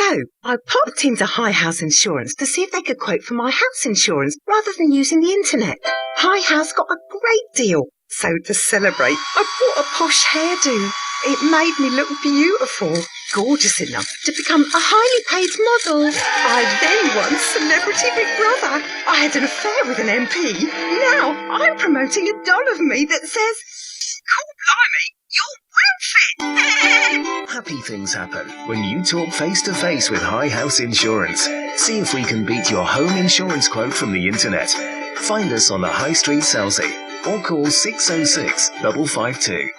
So, I popped into High House Insurance to see if they could quote for my house insurance rather than using the internet. High House got a great deal. So to celebrate, I bought a posh hairdo. It made me look beautiful, gorgeous enough to become a highly paid model. I then won Celebrity Big Brother. I had an affair with an MP. Now I'm promoting a doll of me that says, "Cool blimey, you're well fit." Happy things happen when you talk face-to-face with High House Insurance. See if we can beat your home insurance quote from the internet. Find us on the High Street, Selsey, or call 606 552.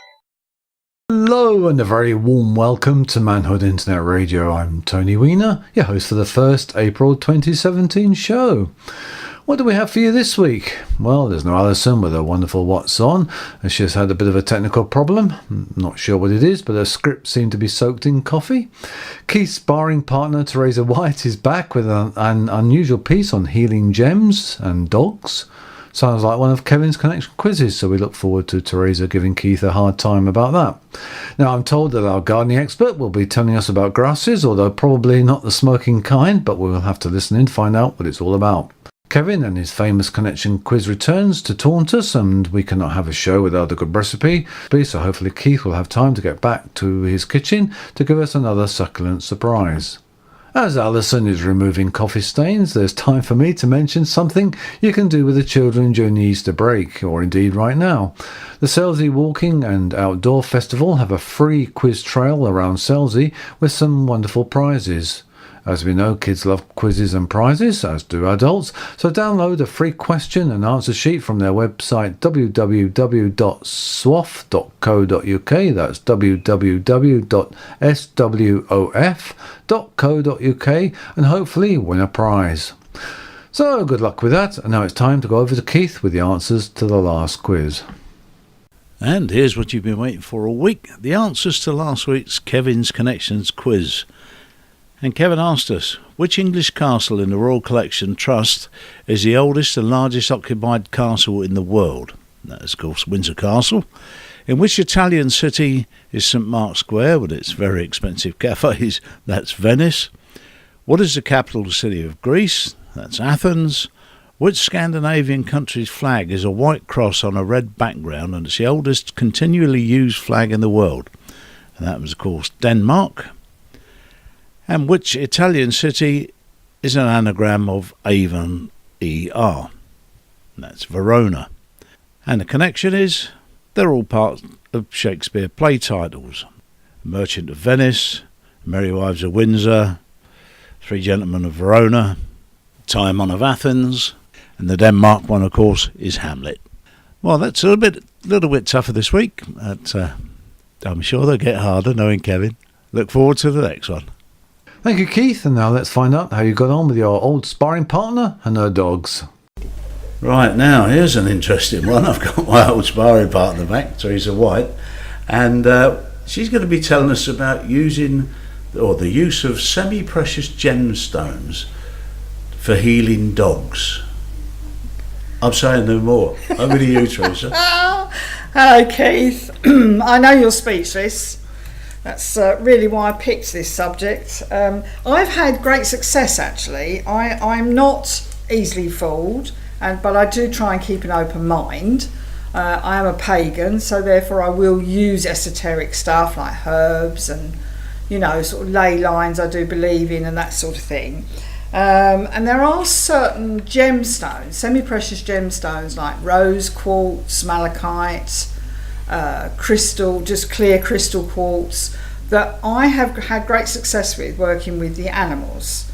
Hello and a very warm welcome to Manhood Internet Radio. I'm Tony Weiner, your host for the first April 2017 show. What do we have for you this week? Well, there's no Alison with her wonderful What's On, and she's had a bit of a technical problem. Not sure what it is, but her script seemed to be soaked in coffee. Keith's sparring partner Teresa White is back with an unusual piece on healing gems and dogs. Sounds like one of Kevin's connection quizzes, so we look forward to Teresa giving Keith a hard time about that. Now, I'm told that our gardening expert will be telling us about grasses, although probably not the smoking kind, but we'll have to listen in to find out what it's all about. Kevin and his famous connection quiz returns to taunt us, and we cannot have a show without a good recipe, so hopefully Keith will have time to get back to his kitchen to give us another succulent surprise. As Alison is removing coffee stains, there's time for me to mention something you can do with the children during the Easter break, or indeed right now. The Selsey Walking and Outdoor Festival have a free quiz trail around Selsey with some wonderful prizes. As we know, kids love quizzes and prizes, as do adults, so download a free question and answer sheet from their website www.swoff.co.uk, that's www.swoff.co.uk, and hopefully win a prize. So good luck with that, and now it's time to go over to Keith with the answers to the last quiz. And here's what you've been waiting for all week, the answers to last week's Kevin's Connections quiz. And Kevin asked us, which English castle in the Royal Collection Trust is the oldest and largest occupied castle in the world? That is, of course, Windsor Castle. In which Italian city is St Mark's Square with its very expensive cafes? That's Venice. What is the capital city of Greece? That's Athens. Which Scandinavian country's flag is a white cross on a red background, and it's the oldest continually used flag in the world? And that was, of course, Denmark. And which Italian city is an anagram of Avon, E-R? That's Verona. And the connection is, they're all part of Shakespeare play titles. Merchant of Venice, Merry Wives of Windsor, Three Gentlemen of Verona, Timon of Athens, and the Denmark one, of course, is Hamlet. Well, that's a little bit tougher this week, but I'm sure they'll get harder, knowing Kevin. Look forward to the next one. Thank you, Keith, and now let's find out how you got on with your old sparring partner and her dogs. Right, now here's an interesting one. I've got my old sparring partner back, Teresa White, and she's going to be telling us about the use of semi-precious gemstones for healing dogs. I'm saying no more. Over to you, Teresa. Hello, Keith. I know you're speechless. That's really why I picked this subject. I've had great success, actually. I'm not easily fooled, but I do try and keep an open mind. I am a pagan, so therefore I will use esoteric stuff like herbs and, sort of ley lines I do believe in and that sort of thing. And there are certain gemstones, semi-precious gemstones like rose quartz, malachite, crystal, just clear crystal quartz, that I have had great success with working with the animals.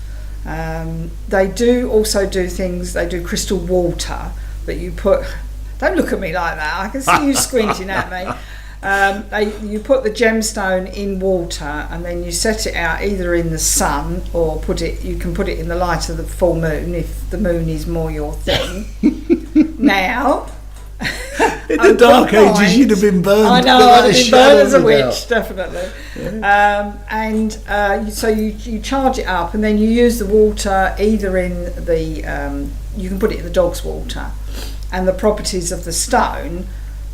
They do also do things, they do crystal water that you put, don't look at me like that, I can see you squinting at me. You put the gemstone in water and then you set it out either in the sun or you can put it in the light of the full moon if the moon is more your thing. Now, in the dark ages, you'd have been burned. I know, I'd have been burned as a witch, definitely. Yeah. So you charge it up, and then you use the water either in the you can put it in the dog's water, and the properties of the stone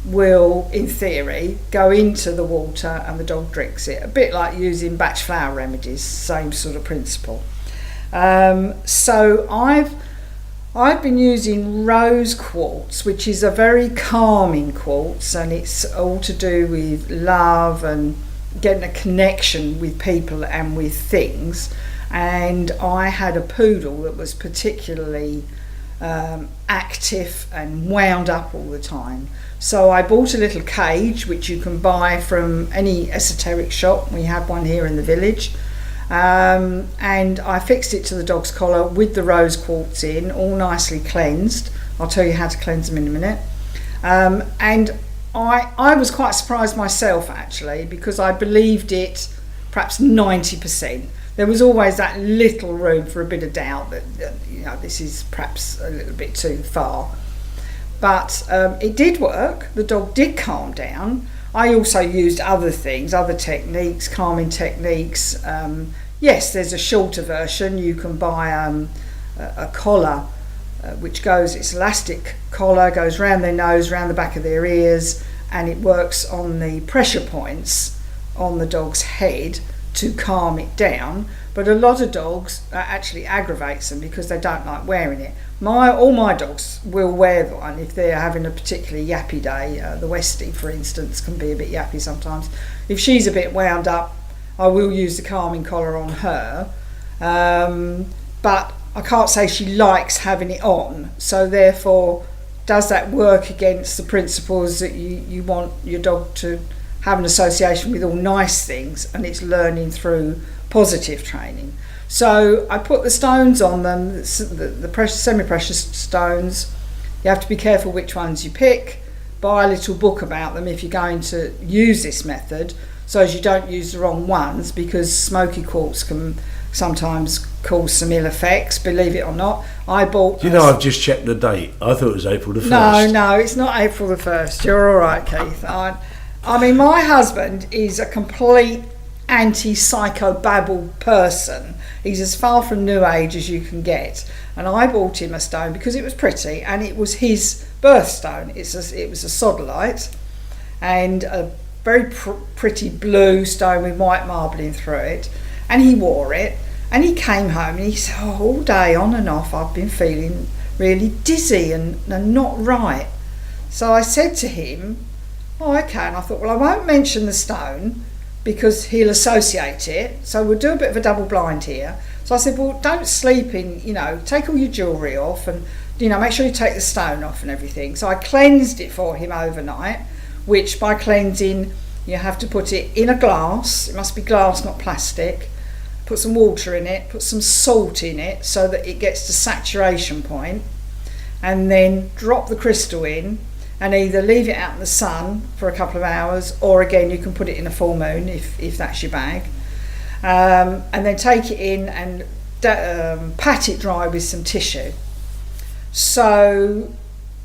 will, in theory, go into the water and the dog drinks it. A bit like using batch flower remedies, same sort of principle. So I've been using rose quartz, which is a very calming quartz, and it's all to do with love and getting a connection with people and with things. And I had a poodle that was particularly active and wound up all the time. So I bought a little cage, which you can buy from any esoteric shop. We have one here in the village. And I fixed it to the dog's collar with the rose quartz in, all nicely cleansed. I'll tell you how to cleanse them in a minute. And I was quite surprised myself, actually, because I believed it perhaps 90%. There was always that little room for a bit of doubt that this is perhaps a little bit too far. But it did work. The dog did calm down. I also used other things, other techniques, calming techniques. Yes, there's a shorter version. You can buy a collar which goes, it's elastic collar, goes round their nose, round the back of their ears, and it works on the pressure points on the dog's head to calm it down. But a lot of dogs actually aggravates them because they don't like wearing it. All my dogs will wear one if they're having a particularly yappy day. The Westie, for instance, can be a bit yappy sometimes. If she's a bit wound up, I will use the calming collar on her. But I can't say she likes having it on. So therefore, does that work against the principles that you want your dog to have an association with all nice things, and it's learning through positive training? So I put the stones on them, the precious, semi-precious stones. You have to be careful which ones you pick. Buy a little book about them if you're going to use this method, so as you don't use the wrong ones, because smoky quartz can sometimes cause some ill effects, believe it or not. I've just checked the date. I thought it was April the 1st. No, it's not April the 1st. You're all right, Keith. I mean, my husband is a complete anti-psychobabble person. He's as far from New Age as you can get. And I bought him a stone because it was pretty, and it was his birthstone. It was a sodalite, and a very pretty blue stone with white marbling through it. And he wore it, and he came home and he said, all day on and off I've been feeling really dizzy and not right. So I said to him, okay, and I thought, well, I won't mention the stone because he'll associate it, so we'll do a bit of a double blind here. So I said, well, don't sleep in, take all your jewellery off, and make sure you take the stone off and everything. So I cleansed it for him overnight, which by cleansing you have to put it in a glass. It must be glass, not plastic. Put some water in it, put some salt in it so that it gets to saturation point, and then drop the crystal in and either leave it out in the sun for a couple of hours, or again you can put it in a full moon if that's your bag, and then take it in and pat it dry with some tissue. So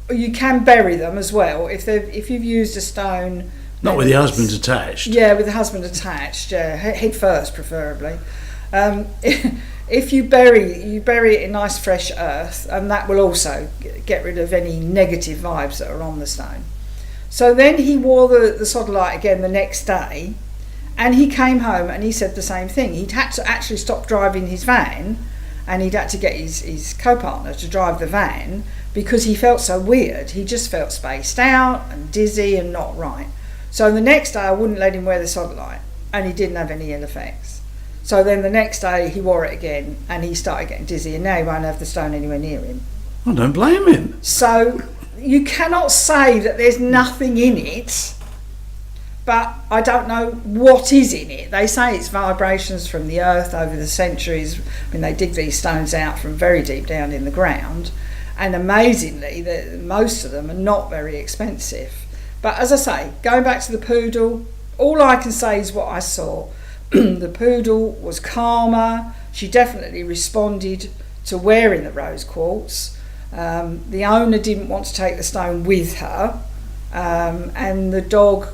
you can bury them as well if you've used a stone. Not with the husband attached. Yeah, with the husband attached. Yeah, head first preferably. If you bury it in nice fresh earth, and that will also get rid of any negative vibes that are on the stone. So then he wore the sodalite again the next day, and he came home and he said the same thing. He'd had to actually stop driving his van, and he'd had to get his co-partner to drive the van because he felt so weird. He just felt spaced out and dizzy and not right. So the next day I wouldn't let him wear the sodalite, and he didn't have any ill effects. So then the next day he wore it again, and he started getting dizzy, and now he won't have the stone anywhere near him. I don't blame him. So you cannot say that there's nothing in it, but I don't know what is in it. They say it's vibrations from the earth over the centuries when they dig these stones out from very deep down in the ground, and amazingly most of them are not very expensive. But as I say, going back to the poodle, all I can say is what I saw. The poodle was calmer. She definitely responded to wearing the rose quartz. The owner didn't want to take the stone with her, and the dog,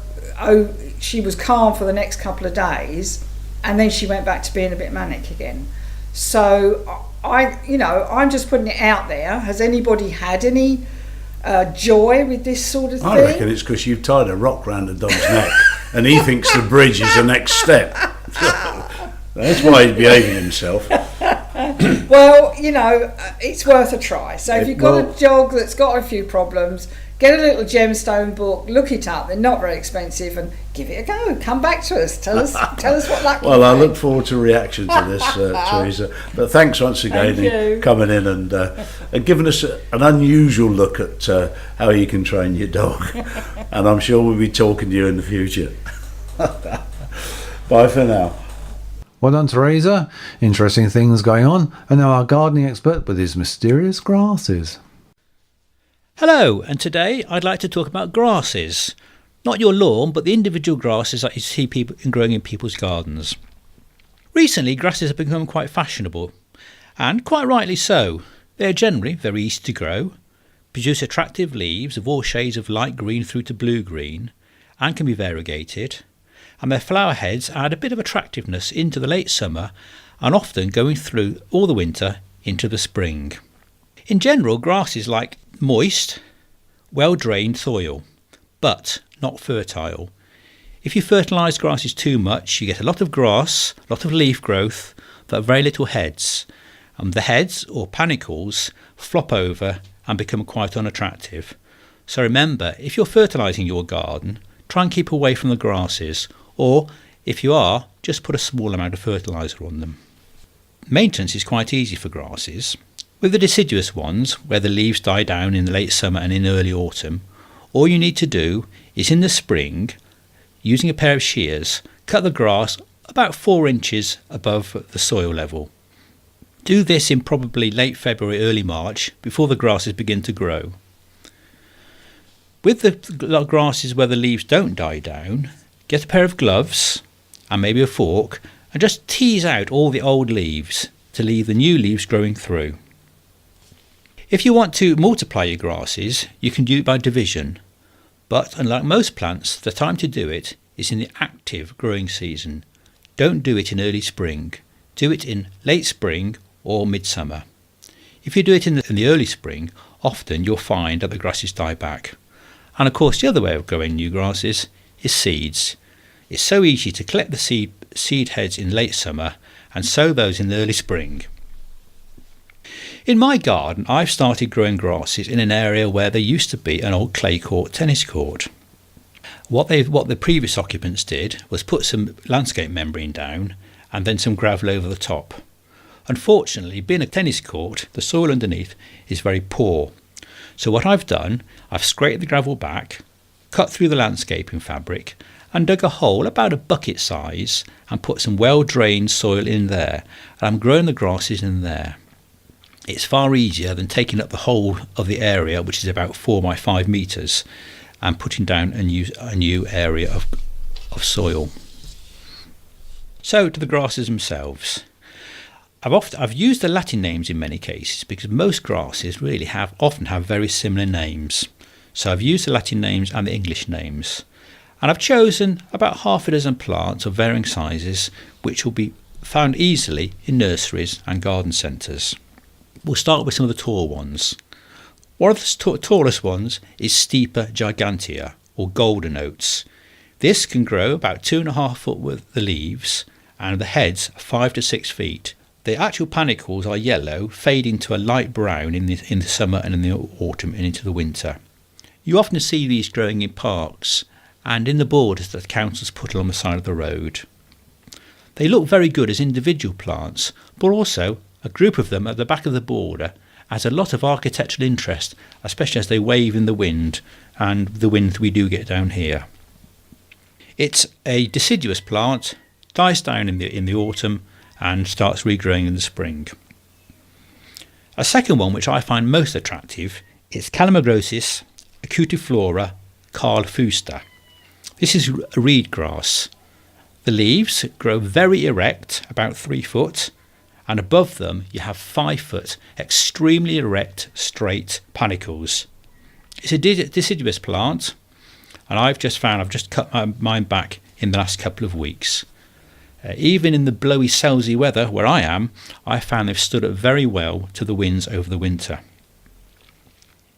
she was calm for the next couple of days, and then she went back to being a bit manic again. So I'm just putting it out there. Has anybody had any joy with this sort of thing. I reckon it's because you've tied a rock round the dog's neck and he thinks the bridge is the next step. That's why he's behaving himself. Well, it's worth a try. So if you've got a dog that's got a few problems, get a little gemstone book, look it up. They're not very expensive, and give it a go. Come back to us. Tell us what that. Well, I look forward to reaction to this, Teresa. But thanks once again for coming in and giving us an unusual look at how you can train your dog. And I'm sure we'll be talking to you in the future. Bye for now. Well done, Teresa. Interesting things going on. And now our gardening expert with his mysterious grasses. Hello, and today I'd like to talk about grasses. Not your lawn, but the individual grasses that you see people growing in people's gardens. Recently, grasses have become quite fashionable, and quite rightly so. They are generally very easy to grow, produce attractive leaves of all shades of light green through to blue-green, and can be variegated, and their flower heads add a bit of attractiveness into the late summer and often going through all the winter into the spring. In general, grasses like moist, well-drained soil, but not fertile. If you fertilise grasses too much, you get a lot of grass, a lot of leaf growth, but very little heads. And the heads, or panicles, flop over and become quite unattractive. So remember, if you're fertilising your garden, try and keep away from the grasses, or if you are, just put a small amount of fertiliser on them. Maintenance is quite easy for grasses. With the deciduous ones, where the leaves die down in the late summer and in early autumn, all you need to do is in the spring, using a pair of shears, cut the grass about 4 inches above the soil level. Do this in probably late February, early March, before the grasses begin to grow. With the grasses where the leaves don't die down, get a pair of gloves and maybe a fork and just tease out all the old leaves to leave the new leaves growing through. If you want to multiply your grasses, you can do it by division, but unlike most plants, the time to do it is in the active growing season. Don't do it in early spring. Do it in late spring or midsummer. If you do it in the early spring, often you'll find that the grasses die back. And of course, the other way of growing new grasses is seeds. It's so easy to collect the seed heads in late summer and sow those in the early spring. In my garden, I've started growing grasses in an area where there used to be an old clay court tennis court. What the previous occupants did was put some landscape membrane down and then some gravel over the top. Unfortunately, being a tennis court, the soil underneath is very poor. So what I've done, I've scraped the gravel back, cut through the landscaping fabric and dug a hole about a bucket size and put some well-drained soil in there, and I'm growing the grasses in there. It's far easier than taking up the whole of the area, which is about 4 by 5 metres, and putting down a new area of soil. So to the grasses themselves. I've used the Latin names in many cases because most grasses really often have very similar names. So I've used the Latin names and the English names. And I've chosen about half a dozen plants of varying sizes which will be found easily in nurseries and garden centres. We'll start with some of the tall ones. One of the tallest ones is Stipa gigantea, or golden oats. This can grow about 2.5 foot with the leaves, and the heads 5 to 6 feet. The actual panicles are yellow, fading to a light brown in the summer and in the autumn and into the winter. You often see these growing in parks and in the borders that councils put along the side of the road. They look very good as individual plants, but also a group of them at the back of the border has a lot of architectural interest, especially as they wave in the wind, and the wind we do get down here. It's a deciduous plant, dies down in the autumn and starts regrowing in the spring. A second one which I find most attractive is Calamagrosis acutiflora Carl Fuster. This is a reed grass. The leaves grow very erect, about 3 foot, and above them you have 5 foot extremely erect straight panicles. It's a deciduous plant, and I've just cut mine back in the last couple of weeks. Even in the blowy Selsey weather where I am, I found they've stood up very well to the winds over the winter.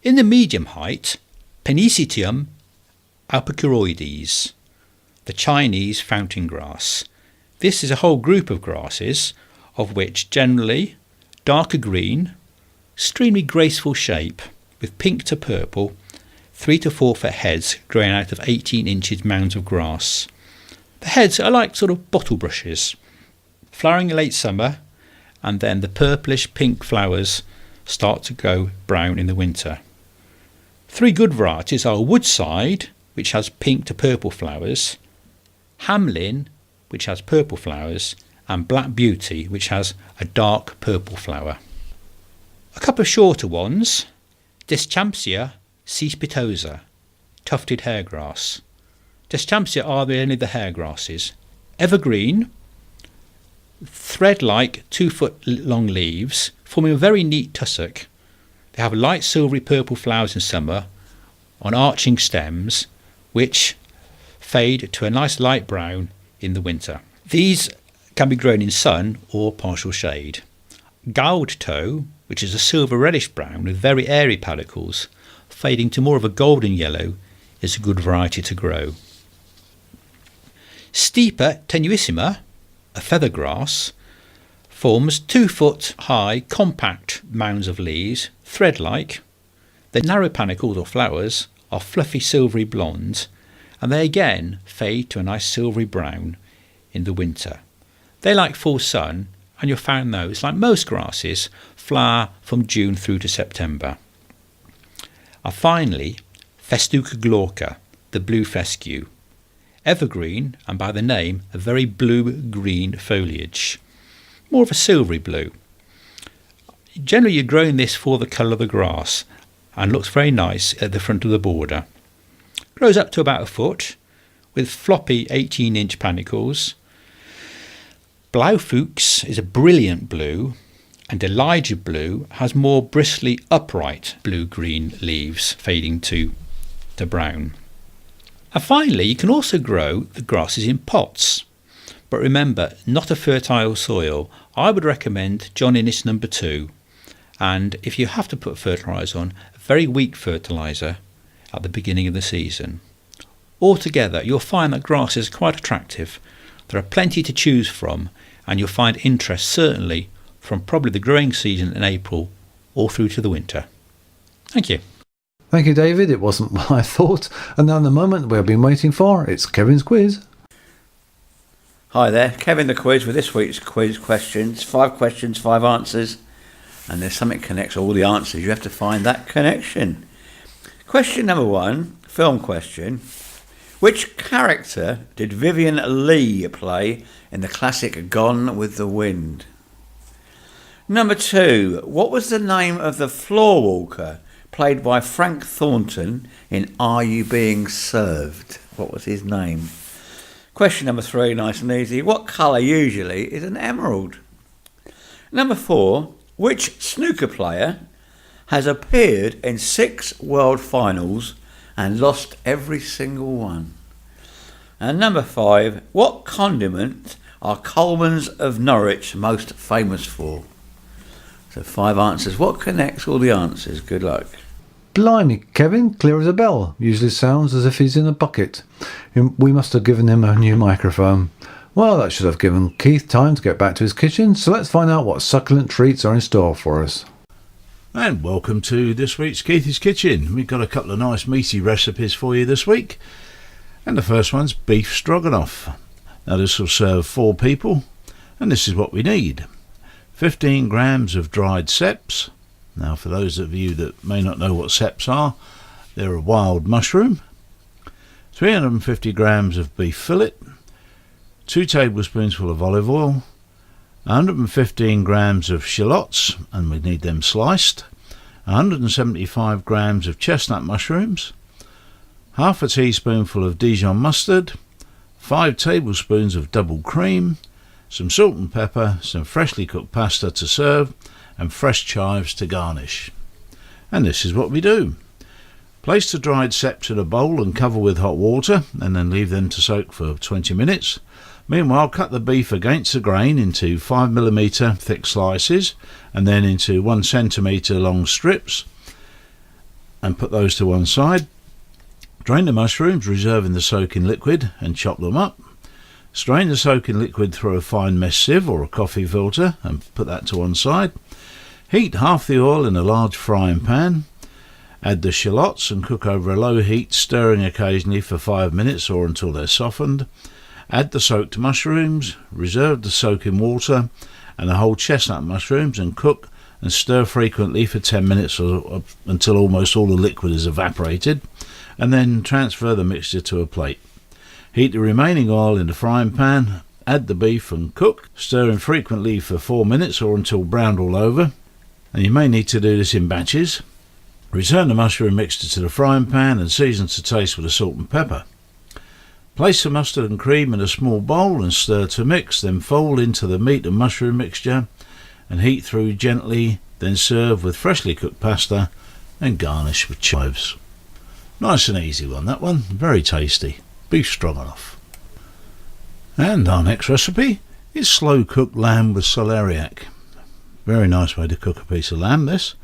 In the medium height, Penicillium albicuroides, the Chinese fountain grass. This is a whole group of grasses, of which generally darker green, extremely graceful shape, with pink to purple, 3 to 4 foot heads growing out of 18 inches mounds of grass. The heads are like sort of bottle brushes, flowering in late summer, and then the purplish pink flowers start to go brown in the winter. 3 good varieties are Woodside, which has pink to purple flowers, Hamlin, which has purple flowers, and Black Beauty, which has a dark purple flower. A couple of shorter ones, Deschampsia cespitosa, tufted hairgrass. Deschampsia are only the hairgrasses. Evergreen, thread-like 2 foot long leaves, forming a very neat tussock. They have light silvery purple flowers in summer on arching stems, which fade to a nice light brown in the winter. These can be grown in sun or partial shade. Gold toe, which is a silver reddish brown with very airy panicles, fading to more of a golden yellow, is a good variety to grow. Stipa tenuissima, a feather grass, forms 2 foot high compact mounds of leaves, thread-like. The narrow panicles or flowers are fluffy silvery blonde, and they again fade to a nice silvery brown in the winter. They like full sun, and you'll find those, like most grasses, flower from June through to September. And finally, Festuca glauca, the blue fescue. Evergreen, and by the name, a very blue-green foliage. More of a silvery blue. Generally you're growing this for the colour of the grass, and looks very nice at the front of the border. Grows up to about 1 foot, with floppy 18-inch panicles. Blaufuchs is a brilliant blue, and Elijah blue has more bristly upright blue-green leaves fading to brown. And finally, you can also grow the grasses in pots, but remember, not a fertile soil. I would recommend John Innes number 2, and if you have to put fertiliser on, a very weak fertiliser at the beginning of the season. Altogether, you'll find that grasses are quite attractive. There are plenty to choose from, and you'll find interest certainly from probably the growing season in April all through to the winter. Thank you. Thank you, David. It wasn't what I thought. And now the moment we've been waiting for. It's Kevin's quiz. Hi there, Kevin the quiz with this week's quiz questions. 5 questions, 5 answers. And there's something connects all the answers. You have to find that connection. Question number 1, film question. Which character did Vivian Leigh play in the classic Gone with the Wind? Number 2, what was the name of the floor walker played by Frank Thornton in Are You Being Served? What was his name? Question number 3, nice and easy. What colour usually is an emerald? Number 4, which snooker player has appeared in 6 world finals and lost every single one? And number 5, what condiment are Coleman's of Norwich most famous for? So 5 answers. What connects all the answers? Good luck. Blimey, Kevin, clear as a bell. Usually sounds as if he's in a bucket. We must have given him a new microphone. Well, that should have given Keith time to get back to his kitchen, so let's find out what succulent treats are in store for us. And welcome to this week's Keith's Kitchen. We've got a couple of nice meaty recipes for you this week. And the first one's beef stroganoff. Now this will serve 4 people, and this is what we need. 15 grams of dried ceps. Now for those of you that may not know what ceps are, they're a wild mushroom. 350 grams of beef fillet. 2 tablespoonfuls of olive oil. 115 grams of shallots, and we need them sliced. 175 grams of chestnut mushrooms. Half a teaspoonful of Dijon mustard. 5 tablespoons of double cream. Some salt and pepper, some freshly cooked pasta to serve, and fresh chives to garnish. And this is what we do. Place the dried ceps in a bowl and cover with hot water, and then leave them to soak for 20 minutes. Meanwhile, cut the beef against the grain into 5mm thick slices, and then into 1 centimetre long strips. and put those to one side. Drain the mushrooms, reserving the soaking liquid, and chop them up. Strain the soaking liquid through a fine mesh sieve or a coffee filter and put that to one side. Heat half the oil in a large frying pan. Add the shallots and cook over a low heat, stirring occasionally for 5 minutes or until they're softened. Add the soaked mushrooms, reserve the soaking water and the whole chestnut mushrooms, and cook and stir frequently for 10 minutes or until almost all the liquid is evaporated, and then transfer the mixture to a plate. Heat the remaining oil in the frying pan, add the beef and cook, stirring frequently for 4 minutes or until browned all over, and you may need to do this in batches. Return the mushroom mixture to the frying pan and season to taste with the salt and pepper. Place the mustard and cream in a small bowl and stir to mix, then fold into the meat and mushroom mixture and heat through gently, then serve with freshly cooked pasta and garnish with chives. Nice and easy one, that one, very tasty. Beef stroganoff. And our next recipe is slow cooked lamb with celeriac. Very nice way to cook a piece of lamb, this.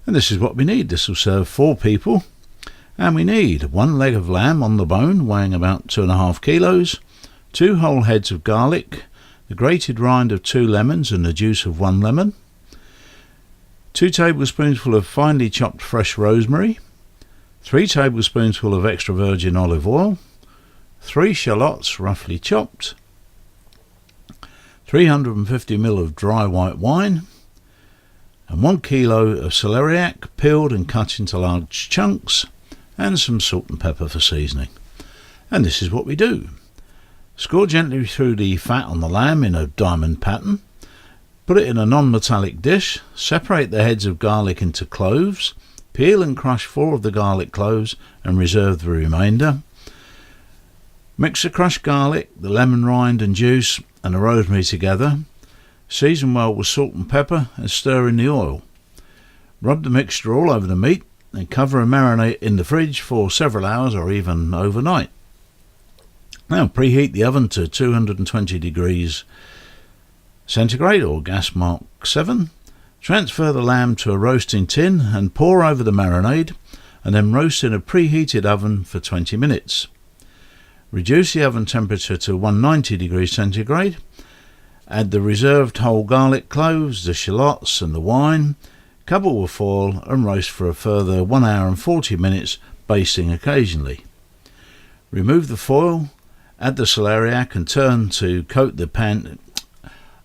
And this is what we need. This will serve 4 people. And we need 1 leg of lamb on the bone, weighing about 2.5 kilos, 2 whole heads of garlic, the grated rind of 2 lemons and the juice of 1 lemon, 2 tablespoonfuls of finely chopped fresh rosemary, 3 tablespoonfuls of extra virgin olive oil, 3 shallots roughly chopped, 350 ml of dry white wine, and 1 kilo of celeriac peeled and cut into large chunks, and some salt and pepper for seasoning. And this is what we do. Score gently through the fat on the lamb in a diamond pattern. Put it in a non-metallic dish. Separate the heads of garlic into cloves. Peel and crush 4 of the garlic cloves and reserve the remainder. Mix the crushed garlic, the lemon rind and juice and the rosemary together. Season well with salt and pepper and stir in the oil. Rub the mixture all over the meat and cover and marinate in the fridge for several hours or even overnight. Now preheat the oven to 220 degrees centigrade or gas mark 7. Transfer the lamb to a roasting tin and pour over the marinade, and then roast in a preheated oven for 20 minutes. Reduce the oven temperature to 190 degrees centigrade. Add the reserved whole garlic cloves, the shallots and the wine. Cover with foil and roast for a further 1 hour and 40 minutes, basting occasionally. Remove the foil, add the celeriac and turn to coat the pan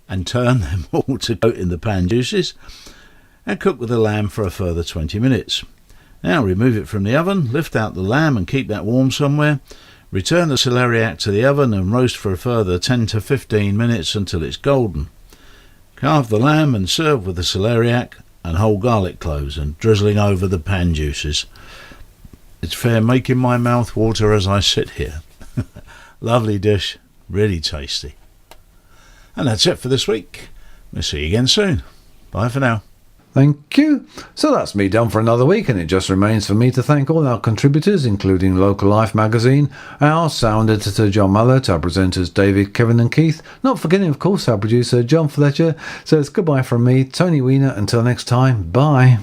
and turn them all to coat in the pan juices, and cook with the lamb for a further 20 minutes. Now remove it from the oven, lift out the lamb and keep that warm somewhere. Return the celeriac to the oven and roast for a further 10 to 15 minutes until it's golden. Carve the lamb and serve with the celeriac and whole garlic cloves and drizzling over the pan juices. It's fair making my mouth water as I sit here. Lovely dish, really tasty. And that's it for this week. We'll see you again soon. Bye for now. Thank you. So that's me done for another week, and it just remains for me to thank all our contributors, including Local Life magazine, our sound editor John Mullett, our presenters David, Kevin and Keith, not forgetting of course our producer John Fletcher. So it's goodbye from me, Tony Weiner, until next time, bye.